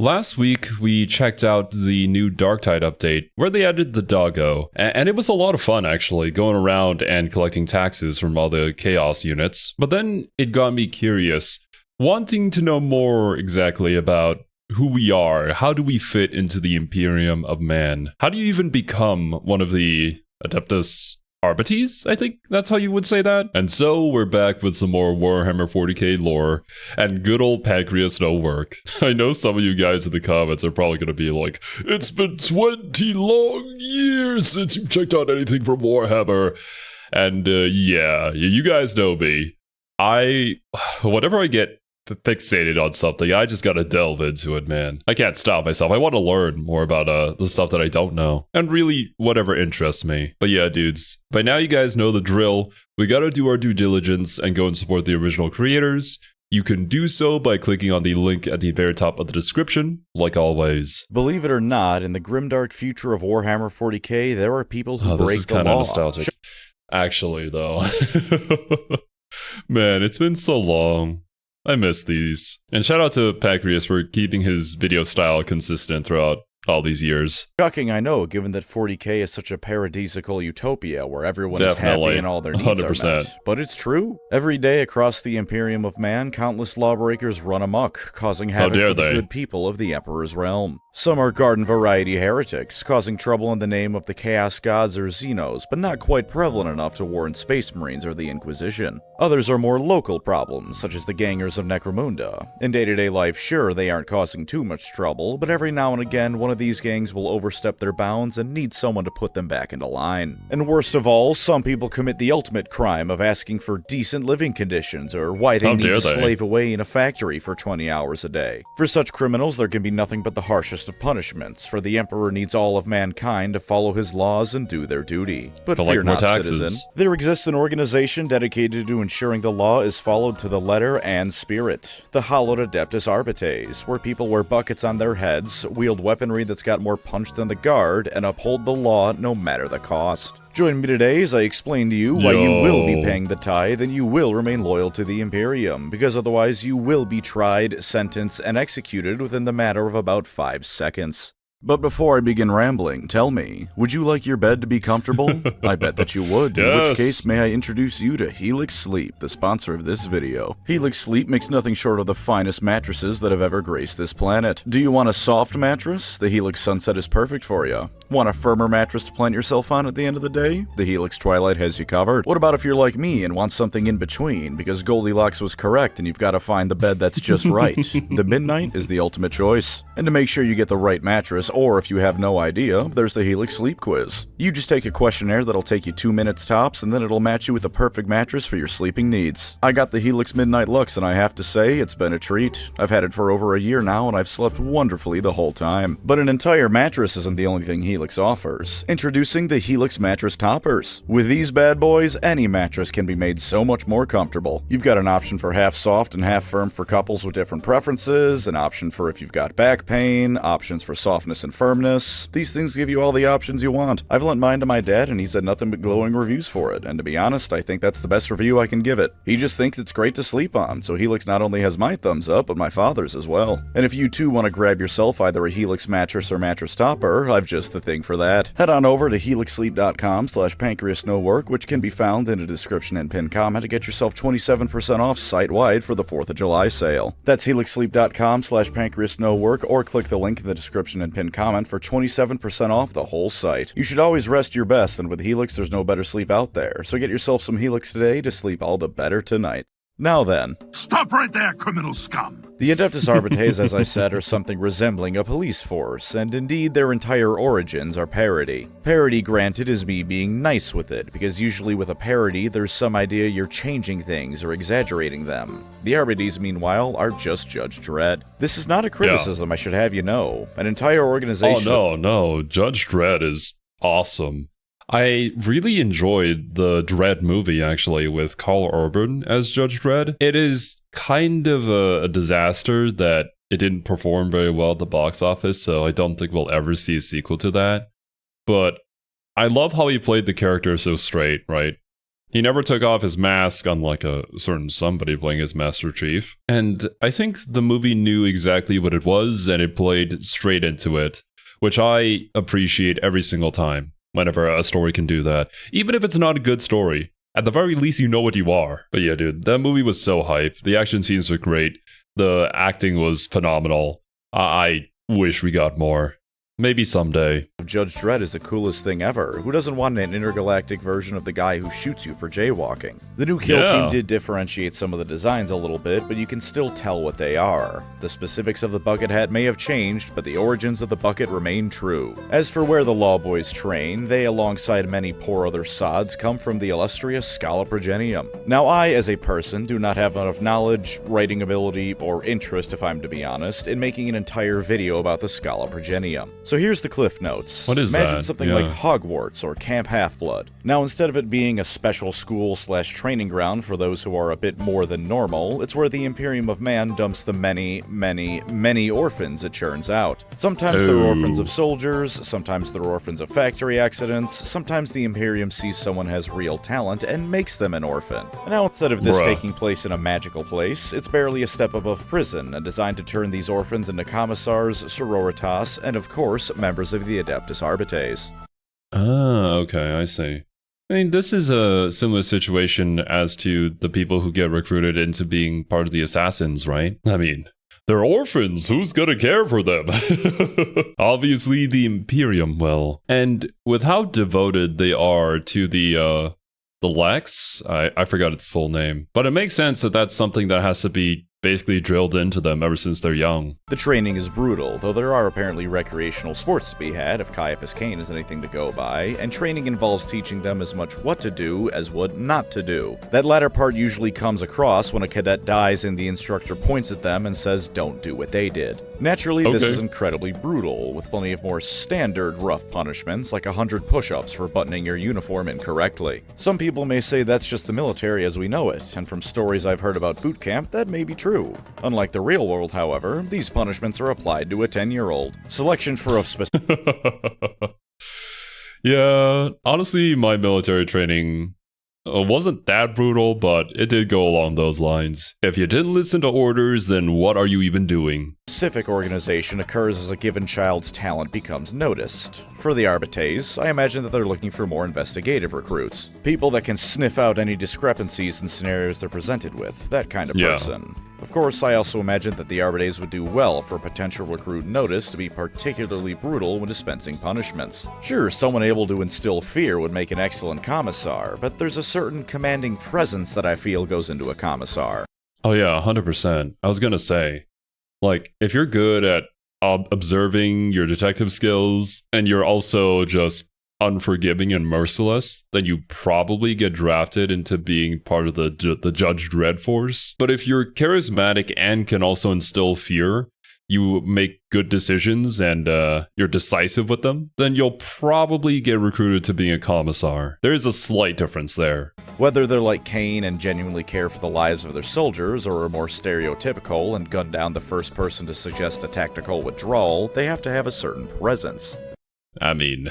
Last week, we checked out the new Darktide update, where they added the doggo, and it was a lot of fun, actually, going around and collecting taxes from all the Chaos units. But then it got me curious, wanting to know more exactly about who we are. How do we fit into the Imperium of Man? How do you even become one of the Adeptus Arbites? I think that's how you would say that. And so we're back with some more Warhammer 40k lore and good old PancreasNoWork. I know some of you guys in the comments are probably going to be like, it's been 20 long years since you've checked out anything from Warhammer. And yeah, you guys know me. Whenever I get fixated on something, I just gotta delve into it, man. I can't stop myself. I want to learn more about the stuff that I don't know, and really whatever interests me. But yeah, dudes, by now you guys know the drill. We gotta do our due diligence and go and support the original creators. You can do so by clicking on the link at the very top of the description, like always. Believe it or not, in the grimdark future of Warhammer 40k, there are people who break the law. This is kind of nostalgic. Actually, though. Man, it's been so long. I miss these. And shout out to Pancreas for keeping his video style consistent throughout all these years. Shocking, I know, given that 40k is such a paradisical utopia where everyone is happy and all their needs 100%. Are met. But it's true. Every day across the Imperium of Man, countless lawbreakers run amok, causing havoc for the good people of the Emperor's realm. Some are garden-variety heretics, causing trouble in the name of the Chaos Gods or Xenos, but not quite prevalent enough to warrant Space Marines or the Inquisition. Others are more local problems, such as the Gangers of Necromunda. In day-to-day life, sure, they aren't causing too much trouble, but every now and again, one of these gangs will overstep their bounds and need someone to put them back into line. And worst of all, some people commit the ultimate crime of asking for decent living conditions, or why they need to slave away in a factory for 20 hours a day. For such criminals, there can be nothing but the harshest of punishments, for the Emperor needs all of mankind to follow his laws and do their duty. But fear not, citizen. There exists an organization dedicated to ensuring the law is followed to the letter and spirit. The hallowed Adeptus Arbites, where people wear buckets on their heads, wield weaponry that's got more punch than the guard, and uphold the law no matter the cost. Join me today as I explain to you why you will be paying the tithe and you will remain loyal to the Imperium, because otherwise you will be tried, sentenced, and executed within the matter of about 5 seconds. But before I begin rambling, tell me, would you like your bed to be comfortable? I bet that you would, in which case may I introduce you to Helix Sleep, the sponsor of this video. Helix Sleep makes nothing short of the finest mattresses that have ever graced this planet. Do you want a soft mattress? The Helix Sunset is perfect for you. Want a firmer mattress to plant yourself on at the end of the day? The Helix Twilight has you covered. What about if you're like me and want something in between, because Goldilocks was correct and you've got to find the bed that's just right? The Midnight is the ultimate choice. And to make sure you get the right mattress, or if you have no idea, there's the Helix Sleep Quiz. You just take a questionnaire that'll take you 2 minutes tops, and then it'll match you with the perfect mattress for your sleeping needs. I got the Helix Midnight Lux, and I have to say, it's been a treat. I've had it for over a year now, and I've slept wonderfully the whole time. But an entire mattress isn't the only thing Helix offers. Introducing the Helix Mattress Toppers. With these bad boys, any mattress can be made so much more comfortable. You've got an option for half soft and half firm for couples with different preferences, an option for if you've got back pain, options for softness and firmness. These things give you all the options you want. I've lent mine to my dad and he's had nothing but glowing reviews for it, and to be honest, I think that's the best review I can give it. He just thinks it's great to sleep on, so Helix not only has my thumbs up, but my father's as well. And if you too want to grab yourself either a Helix mattress or mattress topper, I've just the thing for that. Head on over to helixsleep.com/PancreasNoWork, which can be found in the description and pinned comment, to get yourself 27% off site-wide for the 4th of July sale. That's helixsleep.com/PancreasNoWork, or click the link in the description and pinned comment for 27% off the whole site. You should always rest your best, and with Helix there's no better sleep out there, so get yourself some Helix today to sleep all the better tonight. Now then. Stop right there, criminal scum! The Adeptus Arbites, as I said, are something resembling a police force, and indeed their entire origins are parody. Parody, granted, is me being nice with it, because usually with a parody there's some idea you're changing things or exaggerating them. The Arbites, meanwhile, are just Judge Dredd. This is not a criticism, I should have you know. An entire organization— Oh no, Judge Dredd is awesome. I really enjoyed the Dredd movie, actually, with Karl Urban as Judge Dredd. It is kind of a disaster that it didn't perform very well at the box office, so I don't think we'll ever see a sequel to that. But I love how he played the character so straight, right? He never took off his mask, unlike a certain somebody playing his Master Chief. And I think the movie knew exactly what it was, and it played straight into it, which I appreciate every single time whenever a story can do that. Even if it's not a good story, at the very least you know what you are. But yeah, dude, that movie was so hype. The action scenes were great. The acting was phenomenal. I wish we got more. Maybe someday. Judge Dredd is the coolest thing ever. Who doesn't want an intergalactic version of the guy who shoots you for jaywalking? The new kill team did differentiate some of the designs a little bit, but you can still tell what they are. The specifics of the bucket hat may have changed, but the origins of the bucket remain true. As for where the Law Boys train, they, alongside many poor other sods, come from the illustrious Scala Progenium. Now I, as a person, do not have enough knowledge, writing ability, or interest, if I'm to be honest, in making an entire video about the Scala Progenium. So here's the cliff notes. What is Imagine that? something like Hogwarts or Camp Half-Blood. Now, instead of it being a special school/training ground for those who are a bit more than normal, it's where the Imperium of Man dumps the many orphans it churns out. Sometimes they're orphans of soldiers, sometimes they're orphans of factory accidents, sometimes the Imperium sees someone has real talent and makes them an orphan. Now, instead of this taking place in a magical place, it's barely a step above prison and designed to turn these orphans into commissars, sororitas, and of course, members of the Adeptus Arbites. Ah, okay, I see. I mean, this is a similar situation as to the people who get recruited into being part of the Assassins, right? I mean, they're orphans. Who's gonna care for them? Obviously, the Imperium will. And with how devoted they are to the Lex, I forgot its full name, but it makes sense that that's something that has to be basically drilled into them ever since they're young. The training is brutal, though there are apparently recreational sports to be had if Caiaphas Cain is anything to go by, and training involves teaching them as much what to do as what not to do. That latter part usually comes across when a cadet dies and the instructor points at them and says, "Don't do what they did." Naturally, this is incredibly brutal, with plenty of more standard rough punishments, like 100 push-ups for buttoning your uniform incorrectly. Some people may say that's just the military as we know it, and from stories I've heard about boot camp, that may be true. Unlike the real world, however, these punishments are applied to a 10-year-old. Selection for a specific... Yeah, honestly, my military training wasn't that brutal, but it did go along those lines. If you didn't listen to orders, then what are you even doing? Specific organization occurs as a given child's talent becomes noticed. For the Arbites, I imagine that they're looking for more investigative recruits. People that can sniff out any discrepancies in scenarios they're presented with, that kind of person. Of course, I also imagine that the Arbites would do well for a potential recruit notice to be particularly brutal when dispensing punishments. Sure, someone able to instill fear would make an excellent commissar, but there's a certain commanding presence that I feel goes into a commissar. Oh yeah, 100%. I was gonna say, like, if you're good at observing your detective skills, and you're also just unforgiving and merciless, then you probably get drafted into being part of the Judge Dredd force. But if you're charismatic and can also instill fear, you make good decisions and you're decisive with them, then you'll probably get recruited to being a commissar. There is a slight difference there. Whether they're like Cain and genuinely care for the lives of their soldiers, or are more stereotypical and gun down the first person to suggest a tactical withdrawal, they have to have a certain presence. I mean,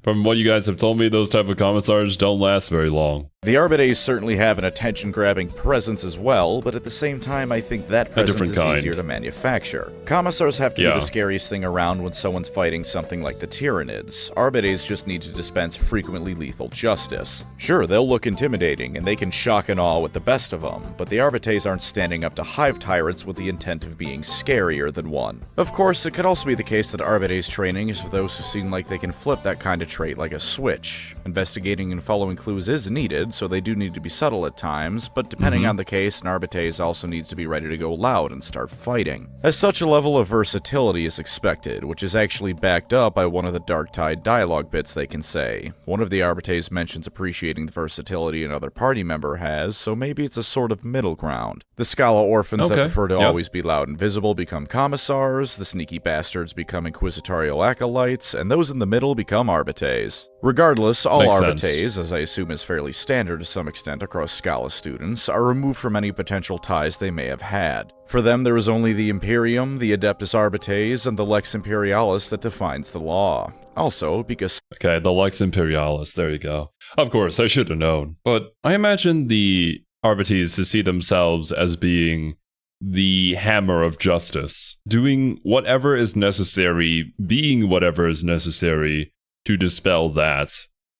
from what you guys have told me, those type of commissars don't last very long. The Arbites certainly have an attention-grabbing presence as well, but at the same time, I think that presence is easier to manufacture. Commissars have to be the scariest thing around when someone's fighting something like the Tyranids. Arbites just need to dispense frequently lethal justice. Sure, they'll look intimidating, and they can shock and awe with the best of them, but the Arbites aren't standing up to hive tyrants with the intent of being scarier than one. Of course, it could also be the case that Arbites training is for those who seem like they can flip that kind of trait like a switch. Investigating and following clues is needed, so they do need to be subtle at times, but depending on the case, an Arbites also needs to be ready to go loud and start fighting. As such, a level of versatility is expected, which is actually backed up by one of the Dark Tide dialogue bits they can say. One of the Arbites mentions appreciating the versatility another party member has, so maybe it's a sort of middle ground. The Scala orphans that prefer to always be loud and visible become commissars, the sneaky bastards become inquisitorial acolytes, and those in the middle become Arbites. Regardless, all Arbites, as I assume is fairly standard, standard to some extent across Scala students, are removed from any potential ties they may have had. For them, there is only the Imperium, the Adeptus Arbites, and the Lex Imperialis that defines the law. Also, because... Okay, the Lex Imperialis, there you go. Of course, I should have known. But I imagine the Arbites to see themselves as being the hammer of justice, doing whatever is necessary, being whatever is necessary to dispel that,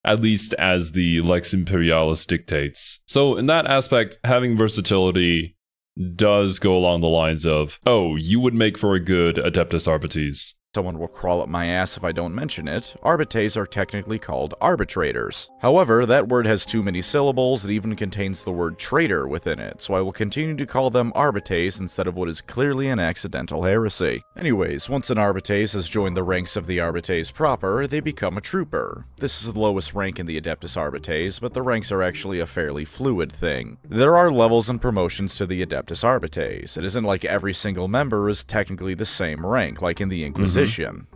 at least as the Lex Imperialis dictates. So in that aspect, having versatility does go along the lines of, oh, you would make for a good Adeptus Arbites. Someone will crawl up my ass if I don't mention it, Arbites are technically called arbitrators. However, that word has too many syllables, it even contains the word traitor within it, so I will continue to call them Arbites instead of what is clearly an accidental heresy. Anyways, once an Arbites has joined the ranks of the Arbites proper, they become a trooper. This is the lowest rank in the Adeptus Arbites, but the ranks are actually a fairly fluid thing. There are levels and promotions to the Adeptus Arbites. It isn't like every single member is technically the same rank, like in the Inquisition.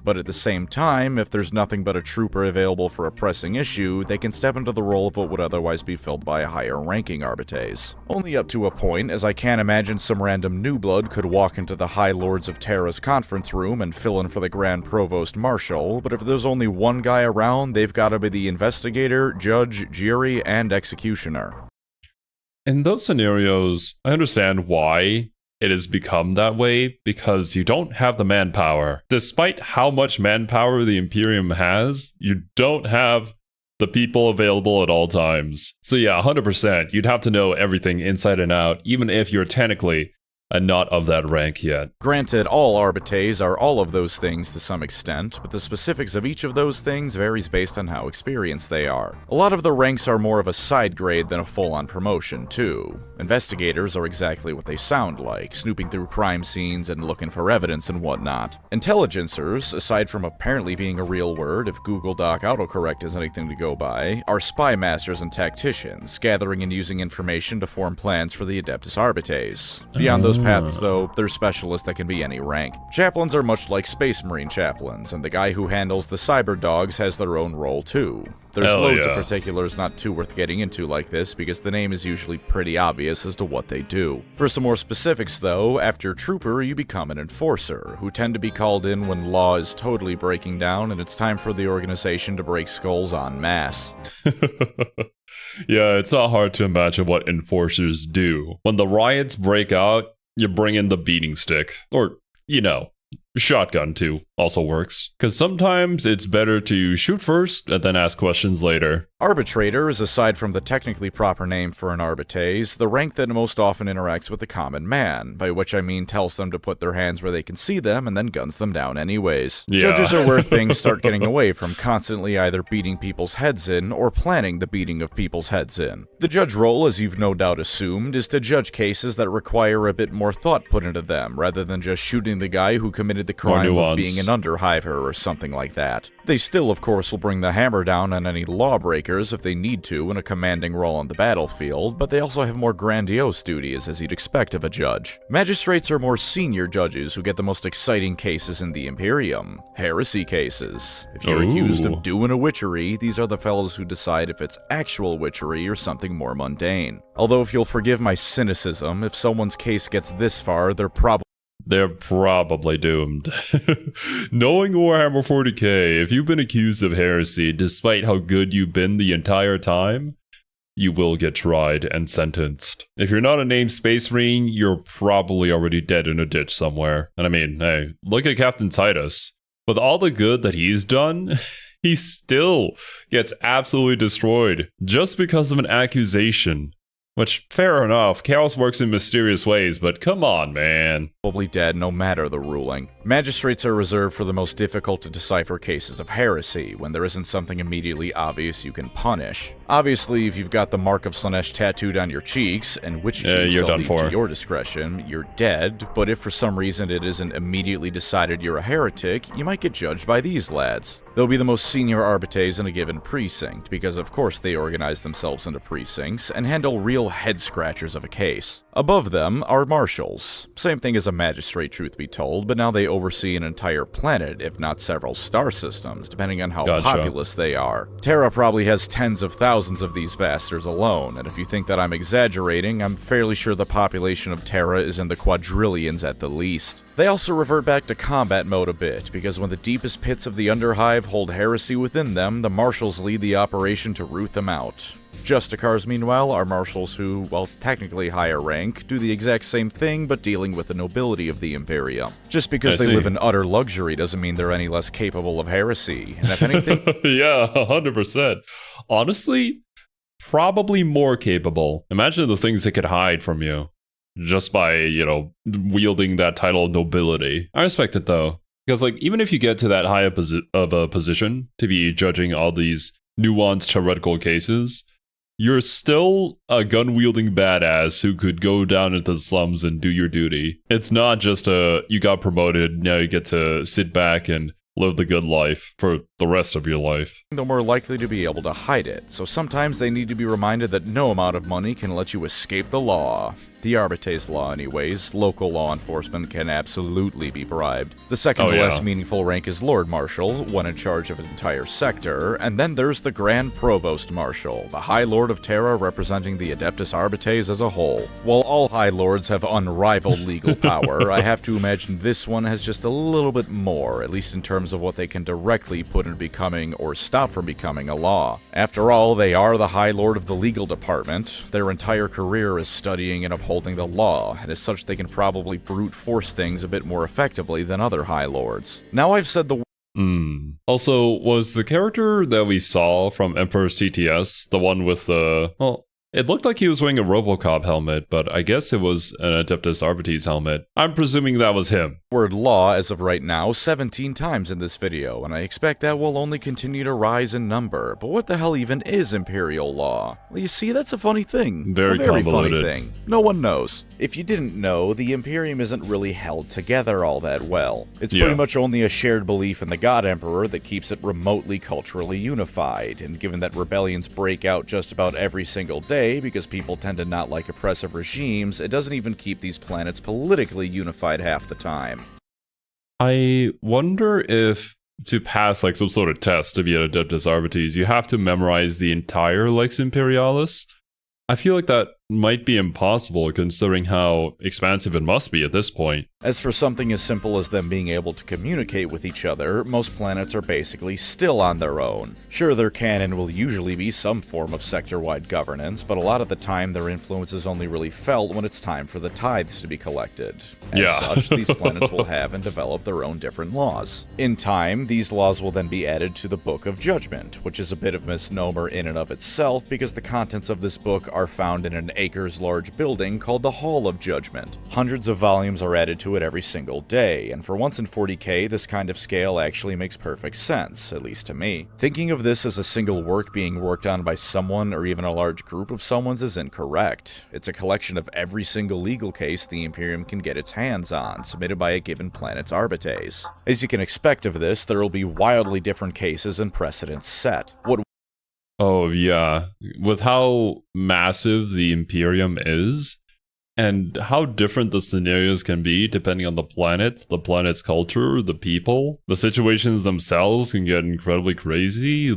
But at the same time, if there's nothing but a trooper available for a pressing issue, they can step into the role of what would otherwise be filled by a higher-ranking Arbites. Only up to a point, as I can't imagine some random new blood could walk into the High Lords of Terra's conference room and fill in for the Grand Provost Marshal, but if there's only one guy around, they've gotta be the investigator, judge, jury, and executioner. In those scenarios, I understand why it has become that way, because you don't have the manpower. Despite how much manpower the Imperium has, you don't have the people available at all times. So yeah, 100%, you'd have to know everything inside and out, even if you're technically not of that rank yet. Granted, all Arbites are all of those things to some extent, but the specifics of each of those things varies based on how experienced they are. A lot of the ranks are more of a side grade than a full-on promotion, too. Investigators are exactly what they sound like, snooping through crime scenes and looking for evidence and whatnot. Intelligencers, aside from apparently being a real word if Google Doc autocorrect is anything to go by, are spy masters and tacticians, gathering and using information to form plans for the Adeptus Arbites. Beyond those paths, though, they're specialists that can be any rank. Chaplains are much like Space Marine chaplains, and the guy who handles the cyber dogs has their own role too. There's loads of particulars not too worth getting into like this, because the name is usually pretty obvious as to what they do. For some more specifics though, after Trooper you become an Enforcer, who tend to be called in when law is totally breaking down and it's time for the organization to break skulls en masse. Yeah, it's not hard to imagine what Enforcers do. When the riots break out, you bring in the beating stick. Or, you know, shotgun too also works. Because sometimes it's better to shoot first and then ask questions later. Arbitrator is, aside from the technically proper name for an Arbites, the rank that most often interacts with the common man, by which I mean tells them to put their hands where they can see them and then guns them down anyways. Yeah. Judges are where things start getting away from constantly either beating people's heads in or planning the beating of people's heads in. The judge role, as you've no doubt assumed, is to judge cases that require a bit more thought put into them, rather than just shooting the guy who committed the crime of being an underhiver or something like that. They still, of course, will bring the hammer down on any lawbreakers if they need to in a commanding role on the battlefield, but they also have more grandiose duties, as you'd expect of a judge. Magistrates are more senior judges who get the most exciting cases in the Imperium. Heresy cases. If you're accused of doing a witchery, these are the fellows who decide if it's actual witchery or something more mundane. Although if you'll forgive my cynicism, if someone's case gets this far, they're probably doomed. Knowing Warhammer 40k, if you've been accused of heresy, despite how good you've been the entire time, you will get tried and sentenced. If you're not a named Space Marine, you're probably already dead in a ditch somewhere. And I mean, hey, look at Captain Titus. With all the good that he's done, he still gets absolutely destroyed just because of an accusation. Which, fair enough, chaos works in mysterious ways, but come on, man. Probably dead no matter the ruling. Magistrates are reserved for the most difficult to decipher cases of heresy, when there isn't something immediately obvious you can punish. Obviously, if you've got the mark of Slanesh tattooed on your cheeks, and which cheeks I'll leave to your discretion, you're dead, but if for some reason it isn't immediately decided you're a heretic, you might get judged by these lads. They'll be the most senior Arbites in a given precinct, because of course they organize themselves into precincts, and handle real head-scratchers of a case. Above them are marshals. Same thing as a magistrate, truth be told, but now they oversee an entire planet, if not several star systems, depending on how populous they are. Terra probably has tens of thousands of these bastards alone, and if you think that I'm exaggerating, I'm fairly sure the population of Terra is in the quadrillions at the least. They also revert back to combat mode a bit, because when the deepest pits of the Underhive hold heresy within them, the Marshals lead the operation to root them out. Justicars, meanwhile, are marshals who, while technically higher rank, do the exact same thing but dealing with the nobility of the Imperium. Just because they live in utter luxury doesn't mean they're any less capable of heresy, and if anything... Yeah, 100%. Honestly, probably more capable. Imagine the things they could hide from you, just by, wielding that title of nobility. I respect it, though, because, even if you get to that high of a position to be judging all these nuanced heretical cases, you're still a gun-wielding badass who could go down into the slums and do your duty. It's not just you got promoted, now you get to sit back and live the good life for the rest of your life. They're more likely to be able to hide it, so sometimes they need to be reminded that no amount of money can let you escape the law. The Arbites law anyways, local law enforcement can absolutely be bribed. The second less meaningful rank is Lord Marshal, one in charge of an entire sector, and then there's the Grand Provost Marshal, the High Lord of Terra representing the Adeptus Arbites as a whole. While all High Lords have unrivaled legal power, I have to imagine this one has just a little bit more, at least in terms of what they can directly put into becoming or stop from becoming a law. After all, they are the High Lord of the legal department. Their entire career is studying and upholding the law, and as such they can probably brute force things a bit more effectively than other High Lords. Now I've said the Also, was the character that we saw from Emperor's TTS the one with the... Well, it looked like he was wearing a RoboCop helmet, but I guess it was an Adeptus Arbites helmet. I'm presuming that was him. Word law as of right now 17 times in this video, and I expect that will only continue to rise in number. But what the hell even is Imperial law? Well, you see, that's a funny thing. Very convoluted. Funny thing. No one knows. If you didn't know, the Imperium isn't really held together all that well. It's pretty much only a shared belief in the God Emperor that keeps it remotely culturally unified, and given that rebellions break out just about every single day, because people tend to not like oppressive regimes, it doesn't even keep these planets politically unified half the time. I wonder if to pass some sort of test to be an Adeptus Arbites, you have to memorize the entire Lex Imperialis. I feel like that might be impossible considering how expansive it must be at this point. As for something as simple as them being able to communicate with each other, most planets are basically still on their own. Sure, their canon will usually be some form of sector-wide governance, but a lot of the time their influence is only really felt when it's time for the tithes to be collected. As such, these planets will have and develop their own different laws. In time, these laws will then be added to the Book of Judgment, which is a bit of a misnomer in and of itself because the contents of this book are found in an acres-large building called the Hall of Judgment. Hundreds of volumes are added to it every single day, and for once in 40k, this kind of scale actually makes perfect sense, at least to me. Thinking of this as a single work being worked on by someone or even a large group of someone's is incorrect. It's a collection of every single legal case the Imperium can get its hands on, submitted by a given planet's Arbites. As you can expect of this, there will be wildly different cases and precedents set. Oh yeah, with how massive the Imperium is, and how different the scenarios can be depending on the planet's culture, the people, the situations themselves can get incredibly crazy.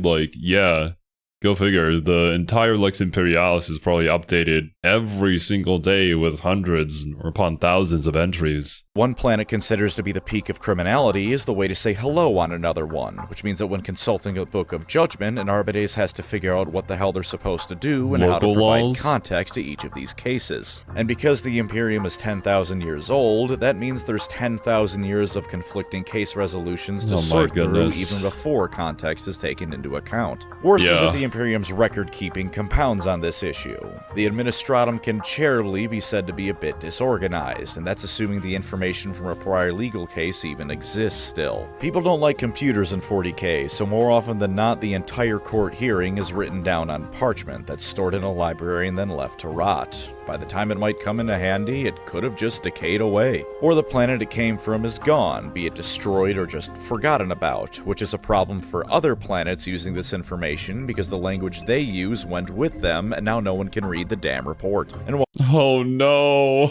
Go figure, the entire Lex Imperialis is probably updated every single day with hundreds or upon thousands of entries. One planet considers to be the peak of criminality is the way to say hello on another one, which means that when consulting a Book of Judgment, an Arbites has to figure out what the hell they're supposed to do and how to provide context to each of these cases. And because the Imperium is 10,000 years old, that means there's 10,000 years of conflicting case resolutions to sort through even before context is taken into account. Worse is that the Imperium's record-keeping compounds on this issue. The Administratum can charitably be said to be a bit disorganized, and that's assuming the information from a prior legal case even exists still. People don't like computers in 40k, so more often than not, the entire court hearing is written down on parchment that's stored in a library and then left to rot. By the time it might come into handy, it could have just decayed away. Or the planet it came from is gone, be it destroyed or just forgotten about, which is a problem for other planets using this information because the language they use went with them and now no one can read the damn report. And oh no!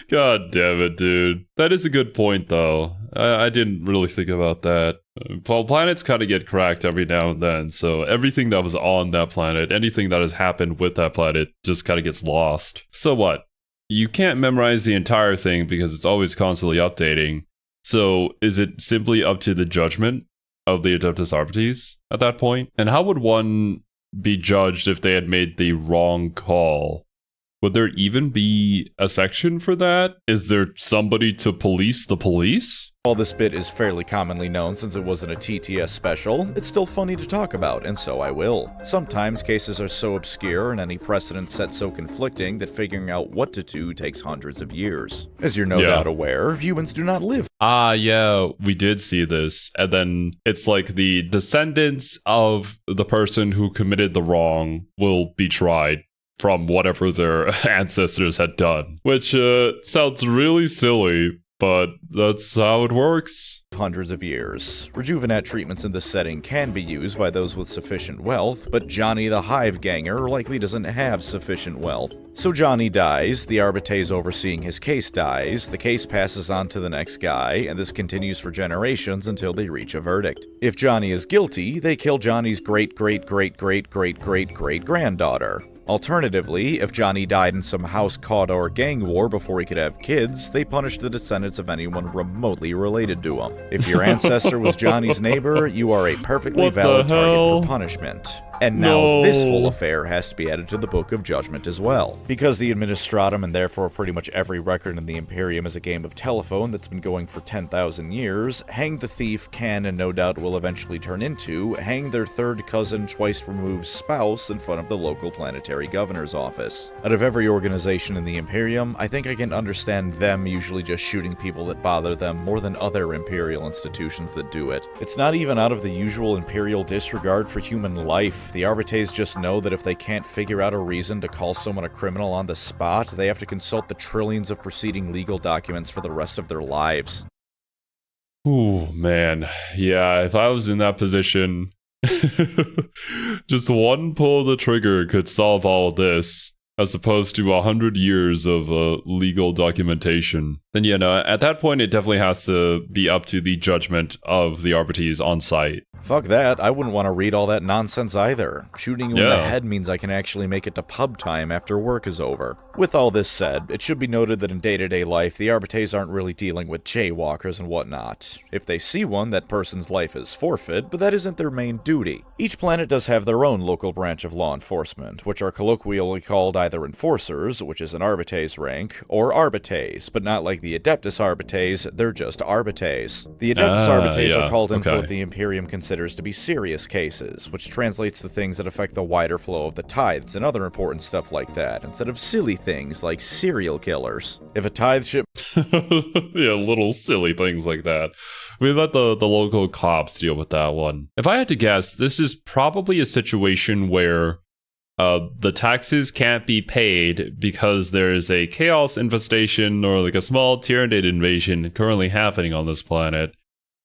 God damn it, dude. That is a good point, though. I didn't really think about that. Well, planets kind of get cracked every now and then, so everything that was on that planet, anything that has happened with that planet, just kind of gets lost. So what? You can't memorize the entire thing because it's always constantly updating. So is it simply up to the judgment of the Adeptus Arbites at that point? And how would one be judged if they had made the wrong call? Would there even be a section for that? Is there somebody to police the police? While this bit is fairly commonly known since it wasn't a TTS special, it's still funny to talk about, and so I will. Sometimes cases are so obscure and any precedent set so conflicting that figuring out what to do takes hundreds of years. As you're no doubt aware, humans do not live. Yeah, we did see this. And then it's like the descendants of the person who committed the wrong will be tried from whatever their ancestors had done. Which sounds really silly, but that's how it works. Hundreds of years. Rejuvenate treatments in this setting can be used by those with sufficient wealth, but Johnny the Hive Ganger likely doesn't have sufficient wealth. So Johnny dies, the Arbites overseeing his case dies, the case passes on to the next guy, and this continues for generations until they reach a verdict. If Johnny is guilty, they kill Johnny's great-great-great-great-great-great-great-granddaughter. Alternatively, if Johnny died in some house Caudor gang war before he could have kids, they punished the descendants of anyone remotely related to him. If your ancestor was Johnny's neighbor, you are a perfectly valid target for punishment. And now this whole affair has to be added to the Book of Judgment as well. Because the Administratum and therefore pretty much every record in the Imperium is a game of telephone that's been going for 10,000 years, Hang the Thief can and no doubt will eventually turn into hang their third cousin twice removed spouse in front of the local planetary governor's office. Out of every organization in the Imperium, I think I can understand them usually just shooting people that bother them more than other Imperial institutions that do it. It's not even out of the usual Imperial disregard for human life. The Arbites just know that if they can't figure out a reason to call someone a criminal on the spot, they have to consult the trillions of preceding legal documents for the rest of their lives. Ooh, man. Yeah, if I was in that position, just one pull of the trigger could solve all of this, as opposed to 100 years of legal documentation. Then, at that point, it definitely has to be up to the judgment of the Arbites on site. Fuck that, I wouldn't want to read all that nonsense either. Shooting you in the head means I can actually make it to pub time after work is over. With all this said, it should be noted that in day-to-day life, the Arbites aren't really dealing with jaywalkers and whatnot. If they see one, that person's life is forfeit, but that isn't their main duty. Each planet does have their own local branch of law enforcement, which are colloquially called either Enforcers, which is an Arbites rank, or Arbites, but not like the Adeptus Arbites, they're just Arbites. The Adeptus Arbites are called in for what the Imperium considers to be serious cases, which translates to things that affect the wider flow of the tithes and other important stuff like that, instead of silly things like serial killers. If a tithe ship... Yeah, little silly things like that. We let the local cops deal with that one. If I had to guess, this is probably a situation where the taxes can't be paid because there's a chaos infestation or like a small Tyranid invasion currently happening on this planet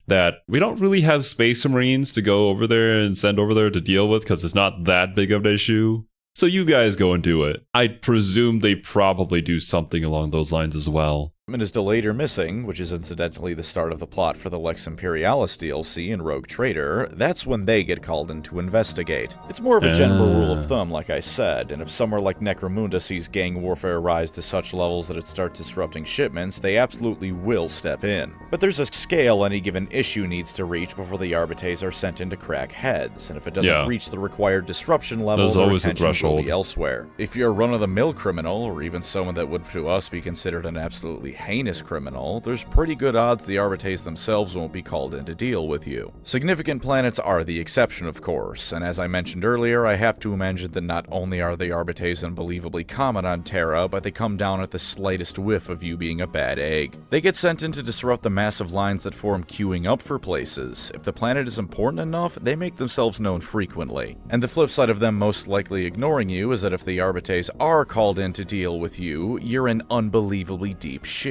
that we don't really have space marines to go over there and send over there to deal with because it's not that big of an issue. So you guys go and do it. I presume they probably do something along those lines as well. Is delayed or missing, which is incidentally the start of the plot for the Lex Imperialis DLC in Rogue Trader, that's when they get called in to investigate. It's more of a general rule of thumb, like I said, and if somewhere like Necromunda sees gang warfare rise to such levels that it starts disrupting shipments, they absolutely will step in. But there's a scale any given issue needs to reach before the Arbites are sent in to crack heads, and if it doesn't reach the required disruption level, there's always a threshold. Will be elsewhere. If you're a run-of-the-mill criminal, or even someone that would to us be considered an absolutely heinous criminal, there's pretty good odds the Arbites themselves won't be called in to deal with you. Significant planets are the exception, of course, and as I mentioned earlier, I have to imagine that not only are the Arbites unbelievably common on Terra, but they come down at the slightest whiff of you being a bad egg. They get sent in to disrupt the massive lines that form queuing up for places. If the planet is important enough, they make themselves known frequently. And the flip side of them most likely ignoring you is that if the Arbites are called in to deal with you, you're in unbelievably deep shit.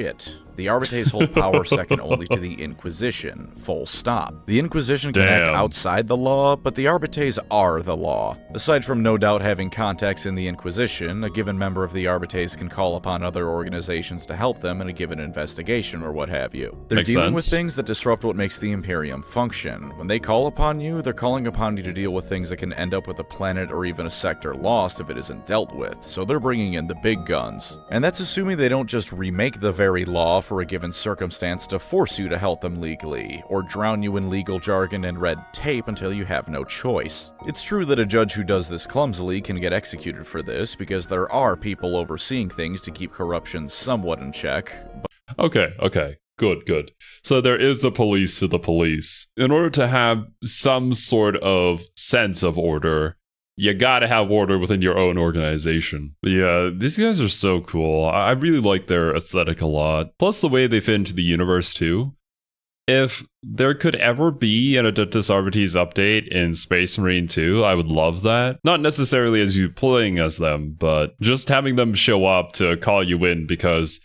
The Arbites hold power second only to the Inquisition, full stop. The Inquisition can act outside the law, but the Arbites are the law. Aside from no doubt having contacts in the Inquisition, a given member of the Arbites can call upon other organizations to help them in a given investigation or what have you. They're dealing with things that disrupt what makes the Imperium function. When they call upon you, they're calling upon you to deal with things that can end up with a planet or even a sector lost if it isn't dealt with, so they're bringing in the big guns. And that's assuming they don't just remake the very law for a given circumstance to force you to help them legally, or drown you in legal jargon and red tape until you have no choice. It's true that a judge who does this clumsily can get executed for this, because there are people overseeing things to keep corruption somewhat in check, but Okay. Good. So there is a police to the police. In order to have some sort of sense of order, you gotta have order within your own organization. But yeah, these guys are so cool. I really like their aesthetic a lot. Plus the way they fit into the universe too. If there could ever be an Adeptus Arbites update in Space Marine 2, I would love that. Not necessarily as you playing as them, but just having them show up to call you in because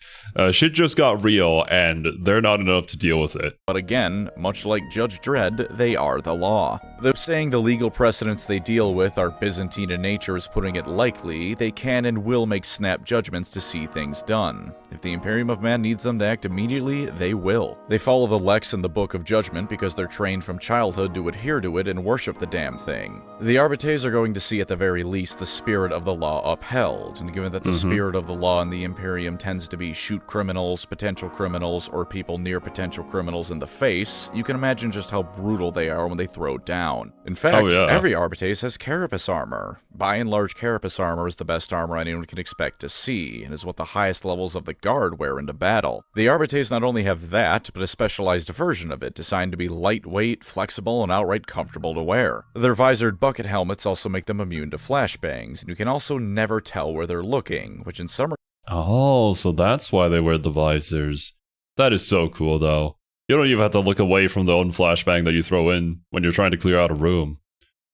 shit just got real and they're not enough to deal with it. But again, much like Judge Dredd, they are the law. Though saying the legal precedents they deal with are Byzantine in nature is putting it lightly, they can and will make snap judgments to see things done. If the Imperium of Man needs them to act immediately, they will. They follow the Lex in the Book of Judgment because they're trained from childhood to adhere to it and worship the damn thing. The Arbites are going to see at the very least the spirit of the law upheld, and given that the spirit of the law in the Imperium tends to be shoot criminals, potential criminals, or people near potential criminals in the face, you can imagine just how brutal they are when they throw down. In fact, every Arbites has carapace armor. By and large, carapace armor is the best armor anyone can expect to see, and is what the highest levels of the Guard wear into battle. The Arbites not only have that, but a specialized version of it, designed to be lightweight, flexible, and outright comfortable to wear. Their visored bucket helmets also make them immune to flashbangs, and you can also never tell where they're looking, which in some... Oh, so that's why they wear the visors. That is so cool, though. You don't even have to look away from the own flashbang that you throw in when you're trying to clear out a room.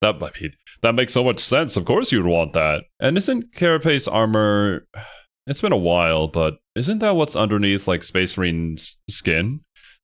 That makes so much sense. Of course you'd want that. And isn't carapace armor... It's been a while, but isn't that what's underneath, like, Space Marine's skin?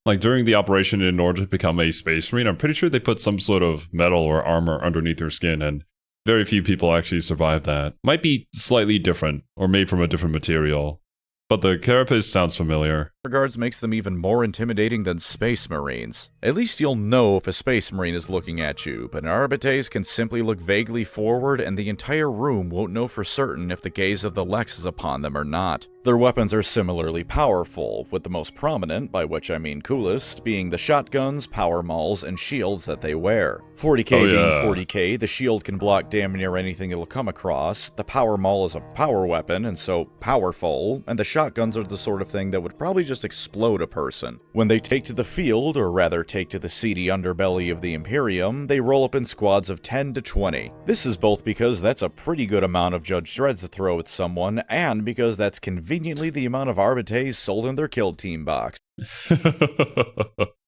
Like, during the operation, in order to become a Space Marine, I'm pretty sure they put some sort of metal or armor underneath their skin, and very few people actually survive that. Might be slightly different, or made from a different material. But the carapace sounds familiar. Regards makes them even more intimidating than Space Marines. At least you'll know if a Space Marine is looking at you, but an Arbites can simply look vaguely forward and the entire room won't know for certain if the gaze of the Lex is upon them or not. Their weapons are similarly powerful, with the most prominent, by which I mean coolest, being the shotguns, power mauls, and shields that they wear. 40k being 40k, the shield can block damn near anything it'll come across, the power maul is a power weapon, and so powerful, and the shotguns are the sort of thing that would probably just explode a person. When they take to the field, or rather take to the seedy underbelly of the Imperium, they roll up in squads of 10 to 20. This is both because that's a pretty good amount of Judge Dredds to throw at someone, and because that's conveniently the amount of Arbites sold in their kill team box.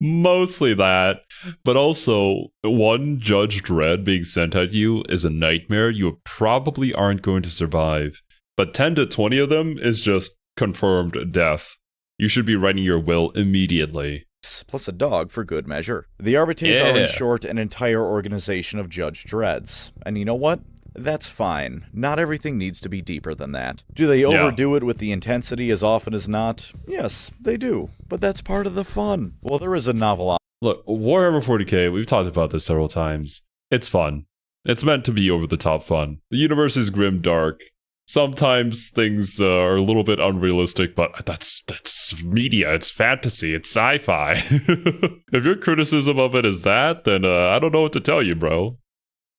Mostly that, but also one Judge Dredd being sent at you is a nightmare you probably aren't going to survive. But 10 to 20 of them is just confirmed death. You should be writing your will immediately. Plus a dog for good measure. The Arbites are in short an entire organization of Judge Dredds. And you know what? That's fine. Not everything needs to be deeper than that. Do they overdo it with the intensity as often as not? Yes, they do. But that's part of the fun. Well, there is a novel... Look, Warhammer 40k, we've talked about this several times. It's fun. It's meant to be over-the-top fun. The universe is grim dark. Sometimes things are a little bit unrealistic, but that's media, it's fantasy, it's sci-fi. If your criticism of it is that, then I don't know what to tell you, bro.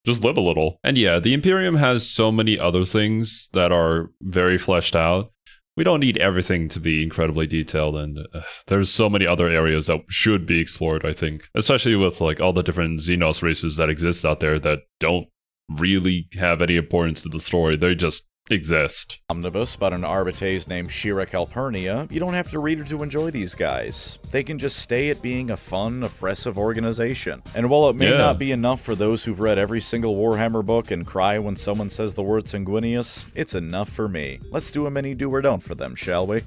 Just live a little. And yeah, the Imperium has so many other things that are very fleshed out. We don't need everything to be incredibly detailed, and there's so many other areas that should be explored, I think. Especially with like all the different Xenos races that exist out there that don't really have any importance to the story. They just exist. Omnibus about an Arbites named Shira Calpurnia. You don't have to read her to enjoy these guys. They can just stay at being a fun, oppressive organization. And while it may not be enough for those who've read every single Warhammer book and cry when someone says the word Sanguinius, it's enough for me. Let's do a mini do or don't for them, shall we?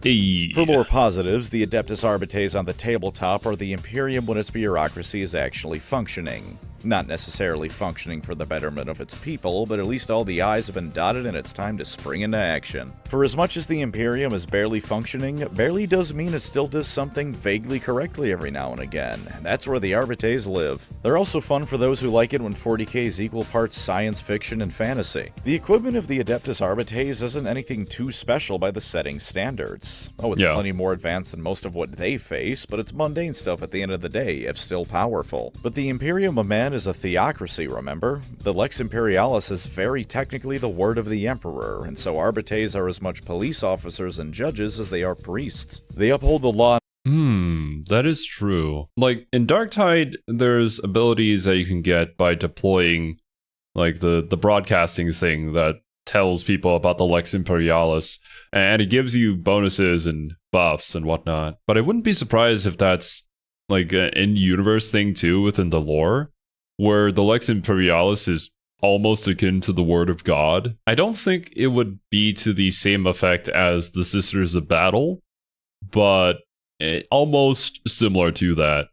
Hey. For more positives, the Adeptus Arbites on the tabletop are the Imperium when its bureaucracy is actually functioning. Not necessarily functioning for the betterment of its people, but at least all the I's have been dotted and it's time to spring into action. For as much as the Imperium is barely functioning, barely does mean it still does something vaguely correctly every now and again. That's where the Arbites live. They're also fun for those who like it when 40k is equal parts science fiction and fantasy. The equipment of the Adeptus Arbites isn't anything too special by the setting standards. Oh, it's plenty more advanced than most of what they face, but it's mundane stuff at the end of the day, if still powerful. But the Imperium of Man is a theocracy, remember? The Lex Imperialis is very technically the word of the Emperor, and so Arbites are as much police officers and judges as they are priests. They uphold the law. That is true. Like, in Darktide, there's abilities that you can get by deploying, like, the broadcasting thing that tells people about the Lex Imperialis, and it gives you bonuses and buffs and whatnot. But I wouldn't be surprised if that's, like, an in-universe thing, too, within the lore, where the Lex Imperialis is almost akin to the Word of God. I don't think it would be to the same effect as the Sisters of Battle, but almost similar to that.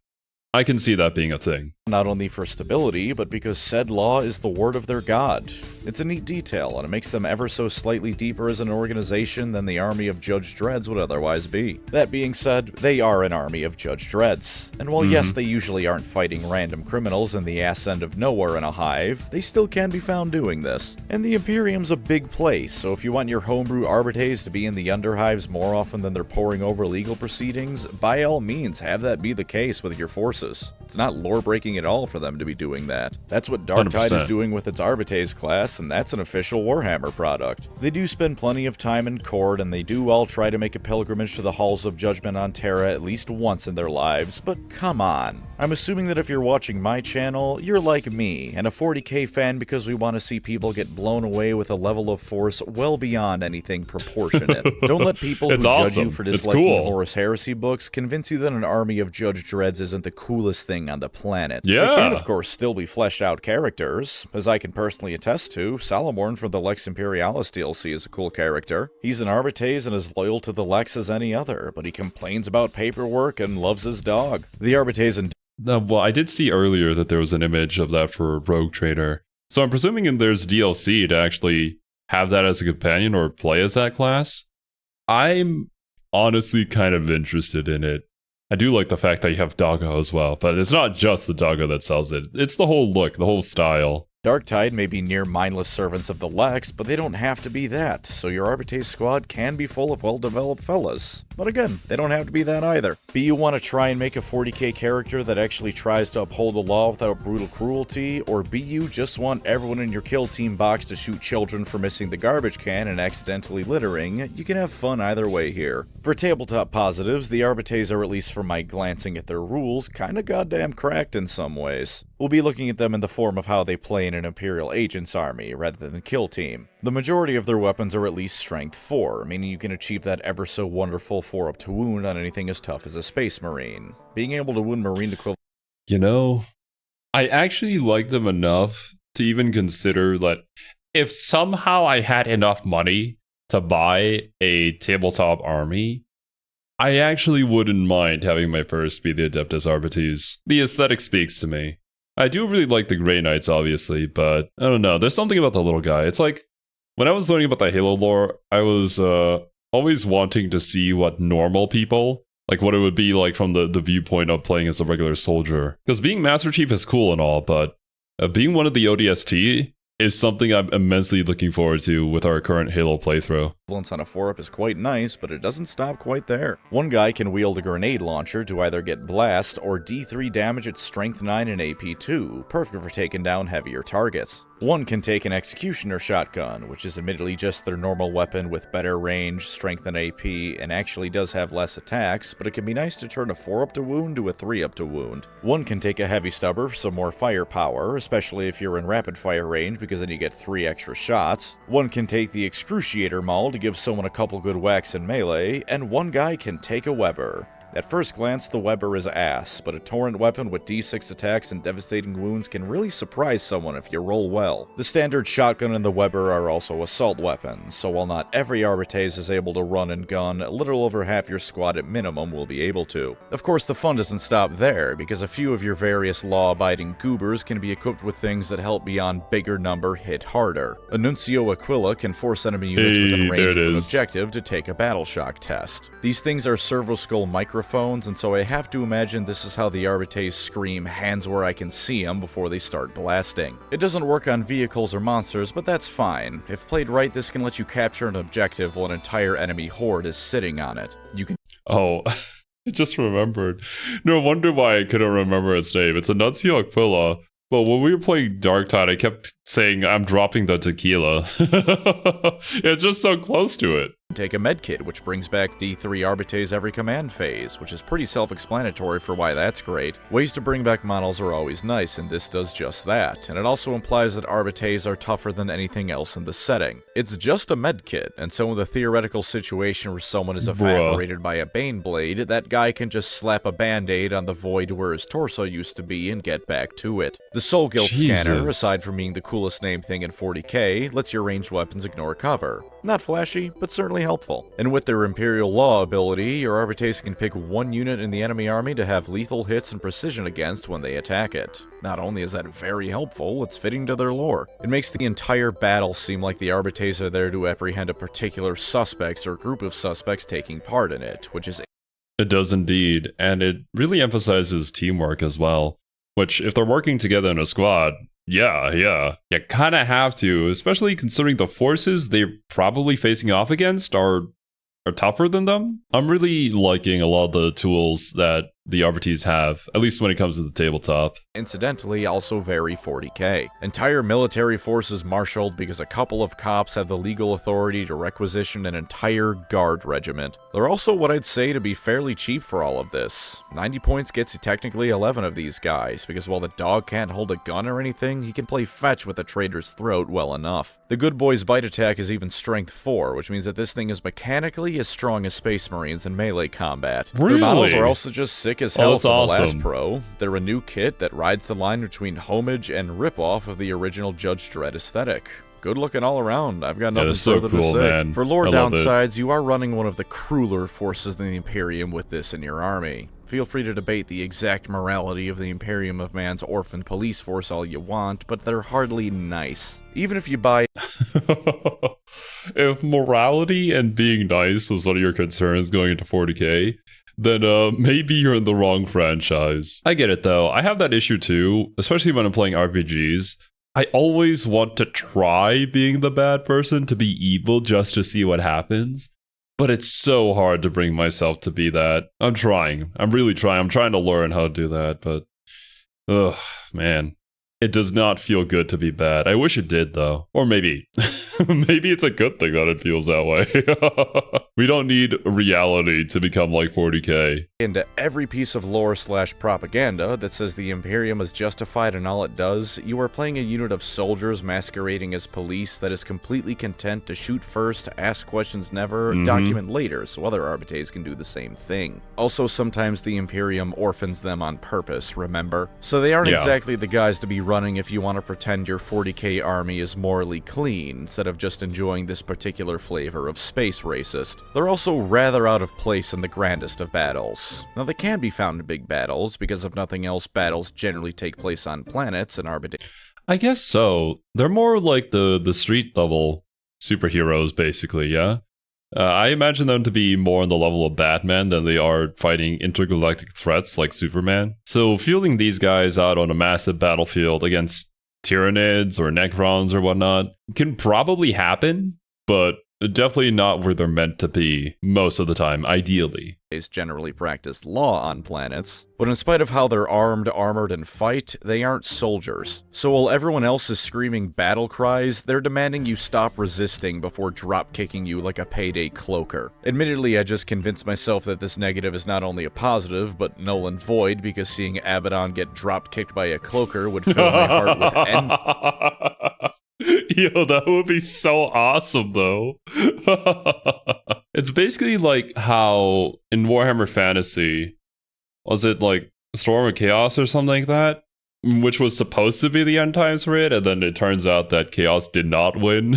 I can see that being a thing. Not only for stability, but because said law is the word of their god. It's a neat detail, and it makes them ever so slightly deeper as an organization than the army of Judge Dredds would otherwise be. That being said, they are an army of Judge Dredds. And while yes, they usually aren't fighting random criminals in the ass end of nowhere in a hive, they still can be found doing this. And the Imperium's a big place, so if you want your homebrew Arbites to be in the underhives more often than they're poring over legal proceedings, by all means have that be the case with your forces. It's not lore-breaking at all for them to be doing that. That's what Darktide is doing with its Arbites class, and that's an official Warhammer product. They do spend plenty of time in court, and they do all try to make a pilgrimage to the halls of judgment on Terra at least once in their lives, but come on. I'm assuming that if you're watching my channel, you're like me, and a 40k fan because we want to see people get blown away with a level of force well beyond anything proportionate. Don't let people who judge you for disliking Horus Heresy books convince you that an army of Judge Dredds isn't the coolest thing on the planet. They can, of course, still be fleshed out characters. As I can personally attest to, Salamorn from the Lex Imperialis DLC is a cool character. He's an Arbites and as loyal to the Lex as any other, but he complains about paperwork and loves his dog. The Arbites and well, I did see earlier that there was an image of that for Rogue Trader. So I'm presuming there's DLC to actually have that as a companion or play as that class. I'm honestly kind of interested in it. I do like the fact that you have doggo as well, but it's not just the doggo that sells it. It's the whole look, the whole style. Darktide may be near mindless servants of the Lex, but they don't have to be that, so your Arbites squad can be full of well-developed fellas. But again, they don't have to be that either. Be you want to try and make a 40k character that actually tries to uphold the law without brutal cruelty, or be you just want everyone in your kill team box to shoot children for missing the garbage can and accidentally littering, you can have fun either way here. For tabletop positives, the Arbites are, at least from my glancing at their rules, kinda goddamn cracked in some ways. We'll be looking at them in the form of how they play in an Imperial Agents army, rather than kill team. The majority of their weapons are at least strength 4, meaning you can achieve that ever so wonderful 4 up to wound on anything as tough as a Space Marine. Being able to wound Marine equivalent. You know, I actually like them enough to even consider that if somehow I had enough money to buy a tabletop army, I actually wouldn't mind having my first be the Adeptus Arbites. The aesthetic speaks to me. I do really like the Grey Knights, obviously, but I don't know. There's something about the little guy. It's like, when I was learning about the Halo lore, I was always wanting to see what normal people, like what it would be like from the viewpoint of playing as a regular soldier. Because being Master Chief is cool and all, but being one of the ODST is something I'm immensely looking forward to with our current Halo playthrough. On a 4-up is quite nice, but it doesn't stop quite there. One guy can wield a grenade launcher to either get blast or D3 damage at strength 9 and AP 2, perfect for taking down heavier targets. One can take an Executioner shotgun, which is admittedly just their normal weapon with better range, strength, and AP, and actually does have less attacks, but it can be nice to turn a 4-up to wound to a 3-up to wound. One can take a Heavy Stubber for some more firepower, especially if you're in rapid fire range, because then you get 3 extra shots. One can take the Excruciator Maul to give someone a couple good whacks in melee, and one guy can take a Weber. At first glance, the Weber is ass, but a torrent weapon with D6 attacks and devastating wounds can really surprise someone if you roll well. The standard shotgun and the Weber are also assault weapons, so while not every Arbites is able to run and gun, a little over half your squad at minimum will be able to. Of course, the fun doesn't stop there, because a few of your various law-abiding goobers can be equipped with things that help beyond bigger number hit harder. Annuncio Aquila can force enemy units within range of an objective to take a battle shock test. These things are servo-skull microphones, and so I have to imagine this is how the Arbites scream "hands where I can see them" before they start blasting. It doesn't work on vehicles or monsters, but that's fine. If played right, this can let you capture an objective while an entire enemy horde is sitting on it. You can— Oh, I just remembered. No wonder why I couldn't remember its name. It's Annuncio Aquila. But when we were playing Darktide, I kept saying, I'm dropping the tequila. It's just so close to it. Take a medkit, which brings back D3 Arbites every command phase, which is pretty self-explanatory for why that's great. Ways to bring back models are always nice, and this does just that, and it also implies that Arbites are tougher than anything else in the setting. It's just a medkit, and so in the theoretical situation where someone is evaporated by a Baneblade, that guy can just slap a band-aid on the void where his torso used to be and get back to it. The Soul Guilt Scanner, aside from being the coolest name thing in 40k, lets your ranged weapons ignore cover. Not flashy, but certainly helpful. And with their Imperial Law ability, your Arbites can pick one unit in the enemy army to have lethal hits and precision against when they attack it. Not only is that very helpful, it's fitting to their lore. It makes the entire battle seem like the Arbites are there to apprehend a particular suspect or group of suspects taking part in it, which is— It does indeed, and it really emphasizes teamwork as well, which if they're working together in a squad, yeah, you kind of have to, especially considering the forces they're probably facing off against are tougher than them. I'm really liking a lot of the tools that the Arbites have, at least when it comes to the tabletop. Incidentally, also very 40k. Entire military forces marshaled because a couple of cops have the legal authority to requisition an entire guard regiment. They're also what I'd say to be fairly cheap for all of this. 90 points gets you technically 11 of these guys, because while the dog can't hold a gun or anything, he can play fetch with a traitor's throat well enough. The good boy's bite attack is even strength 4, which means that this thing is mechanically as strong as Space Marines in melee combat. Really? Their models are also just sick as hell from awesome. The last pro. They're a new kit that rides the line between homage and ripoff of the original Judge Dredd aesthetic. Good looking all around. I've got nothing further to say. Man. For lore downsides, you are running one of the crueler forces in the Imperium with this in your army. Feel free to debate the exact morality of the Imperium of Man's orphan police force all you want, but they're hardly nice. Even if you buy— If morality and being nice was one of your concerns going into 40k, then maybe you're in the wrong franchise. I get it though. I have that issue too, especially when I'm playing RPGs. I always want to try being the bad person, to be evil just to see what happens. But it's so hard to bring myself to be that. I'm trying. I'm really trying. I'm trying to learn how to do that, but ugh, man. It does not feel good to be bad. I wish it did, though. Or maybe. Maybe it's a good thing that it feels that way. We don't need reality to become like 40k. Into every piece of lore/propaganda that says the Imperium is justified in all it does, you are playing a unit of soldiers masquerading as police that is completely content to shoot first, ask questions never, document later, so other Arbites can do the same thing. Also, sometimes the Imperium orphans them on purpose, remember? So they aren't exactly the guys to be running if you want to pretend your 40k army is morally clean, instead of just enjoying this particular flavor of space racist. They're also rather out of place in the grandest of battles. Now, they can be found in big battles, because if nothing else, battles generally take place on planets and Arbites. I guess so. They're more like the street level superheroes, basically, yeah? I imagine them to be more on the level of Batman than they are fighting intergalactic threats like Superman. So fielding these guys out on a massive battlefield against Tyranids or Necrons or whatnot can probably happen, but definitely not where they're meant to be most of the time, ideally. Generally practice law on planets, but in spite of how they're armed, armored, and fight, they aren't soldiers. So while everyone else is screaming battle cries, they're demanding you stop resisting before drop-kicking you like a payday cloaker. Admittedly, I just convinced myself that this negative is not only a positive, but null and void, because seeing Abaddon get drop-kicked by a cloaker would fill my heart with Yo, that would be so awesome, though. It's basically like how in Warhammer Fantasy, was it like Storm of Chaos or something like that? Which was supposed to be the end times raid, and then it turns out that Chaos did not win.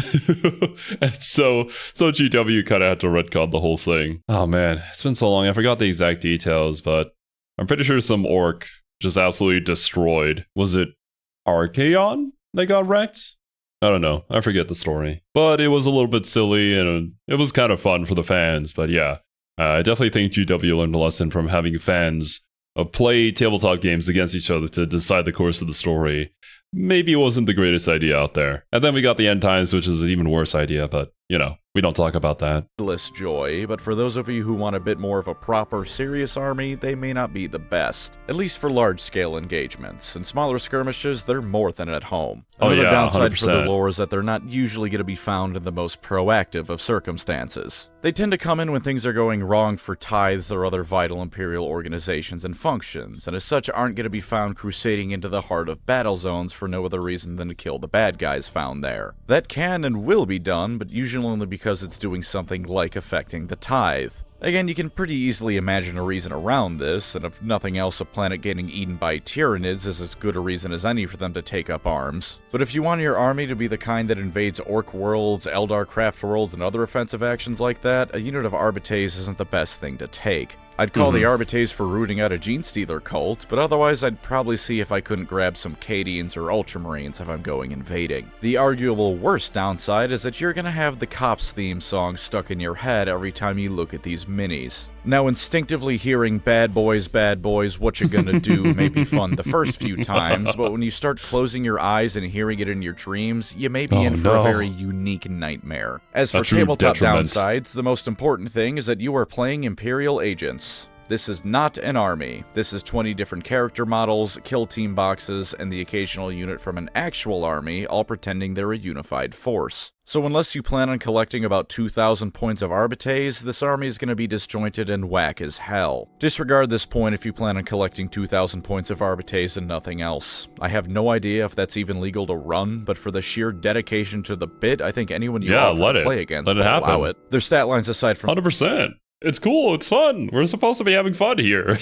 And so GW kind of had to retcon the whole thing. Oh man, it's been so long. I forgot the exact details, but I'm pretty sure some orc just absolutely destroyed. Was it Archaon that got wrecked? I don't know. I forget the story. But it was a little bit silly, and it was kind of fun for the fans. But yeah, I definitely think GW learned a lesson from having fans play tabletop games against each other to decide the course of the story. Maybe it wasn't the greatest idea out there. And then we got the end times, which is an even worse idea, but, you know, we don't talk about that. Joy, but for those of you who want a bit more of a proper, serious army, they may not be the best. At least for large-scale engagements. In smaller skirmishes, they're more than at home. Another downside 100%. For the lore is that they're not usually going to be found in the most proactive of circumstances. They tend to come in when things are going wrong for tithes or other vital imperial organizations and functions, and as such aren't going to be found crusading into the heart of battle zones for no other reason than to kill the bad guys found there. That can and will be done, but usually only because it's doing something like affecting the tithe. Again, you can pretty easily imagine a reason around this, and if nothing else, a planet getting eaten by Tyranids is as good a reason as any for them to take up arms. But if you want your army to be the kind that invades Orc worlds, Eldar craft worlds, and other offensive actions like that, a unit of Arbites isn't the best thing to take. I'd call the Arbites for rooting out a Genestealer cult, but otherwise I'd probably see if I couldn't grab some Cadians or Ultramarines if I'm going invading. The arguable worst downside is that you're gonna have the Cops theme song stuck in your head every time you look at these minis. Now, instinctively hearing bad boys, what you gonna do may be fun the first few times, but when you start closing your eyes and hearing it in your dreams, you may be in for a very unique nightmare. As for tabletop downsides, the most important thing is that you are playing Imperial agents. This is not an army. This is 20 different character models, kill team boxes, and the occasional unit from an actual army, all pretending they're a unified force. So unless you plan on collecting about 2,000 points of Arbites, this army is going to be disjointed and whack as hell. Disregard this point if you plan on collecting 2,000 points of Arbites and nothing else. I have no idea if that's even legal to run, but for the sheer dedication to the bit, I think anyone you offer to play against will allow it. Their stat lines aside from 100%. It's cool, it's fun. We're supposed to be having fun here.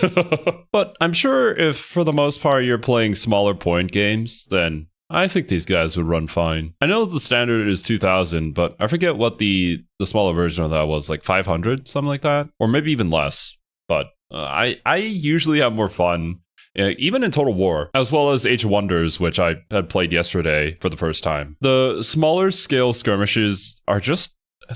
But I'm sure if for the most part you're playing smaller point games, then I think these guys would run fine. I know the standard is 2,000, but I forget what the smaller version of that was, like 500, something like that? Or maybe even less. But I usually have more fun, even in Total War, as well as Age of Wonders, which I had played yesterday for the first time. The smaller scale skirmishes are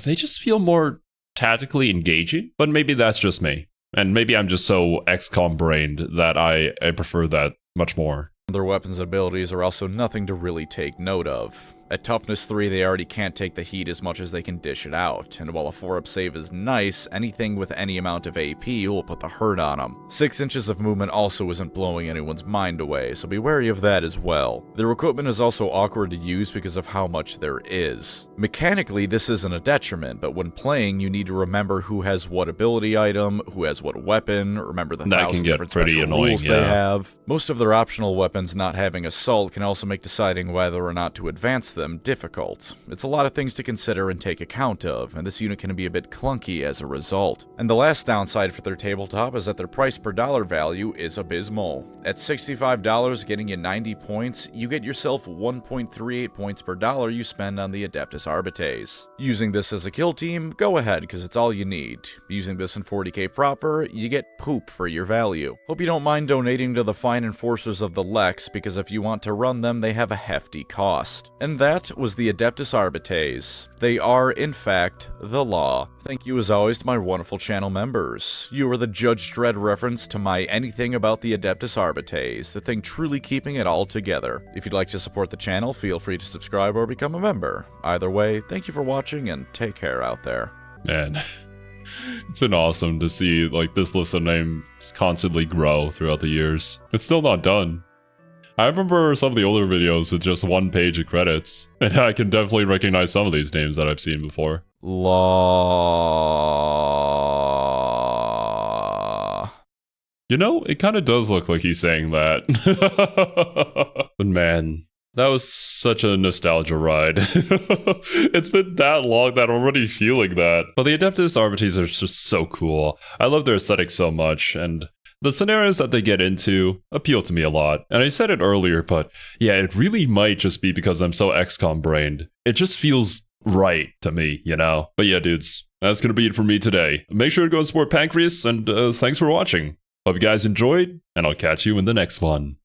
they just feel more tactically engaging, but maybe that's just me. And maybe I'm just so XCOM brained that I prefer that much more. Their weapons and abilities are also nothing to really take note of. At Toughness 3, they already can't take the heat as much as they can dish it out, and while a 4-up save is nice, anything with any amount of AP will put the hurt on them. 6 inches of movement also isn't blowing anyone's mind away, so be wary of that as well. Their equipment is also awkward to use because of how much there is. Mechanically, this isn't a detriment, but when playing, you need to remember who has what ability item, who has what weapon, remember the 1,000 different special rules they have. Most of their optional weapons not having assault can also make deciding whether or not to advance them difficult. It's a lot of things to consider and take account of, and this unit can be a bit clunky as a result. And the last downside for their tabletop is that their price per dollar value is abysmal. At $65 getting you 90 points, you get yourself 1.38 points per dollar you spend on the Adeptus Arbites. Using this as a kill team, go ahead because it's all you need. Using this in 40k proper, you get poop for your value. Hope you don't mind donating to the fine enforcers of the Lex, because if you want to run them, they have a hefty cost. And that was the Adeptus Arbites. They are, in fact, the law. Thank you as always to my wonderful channel members. You are the Judge Dredd reference to my anything about the Adeptus Arbites, the thing truly keeping it all together. If you'd like to support the channel, feel free to subscribe or become a member. Either way, thank you for watching and take care out there. Man, it's been awesome to see like this list of names constantly grow throughout the years. It's still not done. I remember some of the older videos with just one page of credits, and I can definitely recognize some of these names that I've seen before. Law. You know, it kind of does look like he's saying that. But man, That was such a nostalgia ride. It's been that long that I'm already feeling that. But the Adeptus Arbites are just so cool. I love their aesthetic so much, and the scenarios that they get into appeal to me a lot. And I said it earlier, but yeah, it really might just be because I'm so XCOM brained. It just feels right to me, you know? But yeah, dudes, that's going to be it for me today. Make sure to go and support Pancreas, and thanks for watching. Hope you guys enjoyed, and I'll catch you in the next one.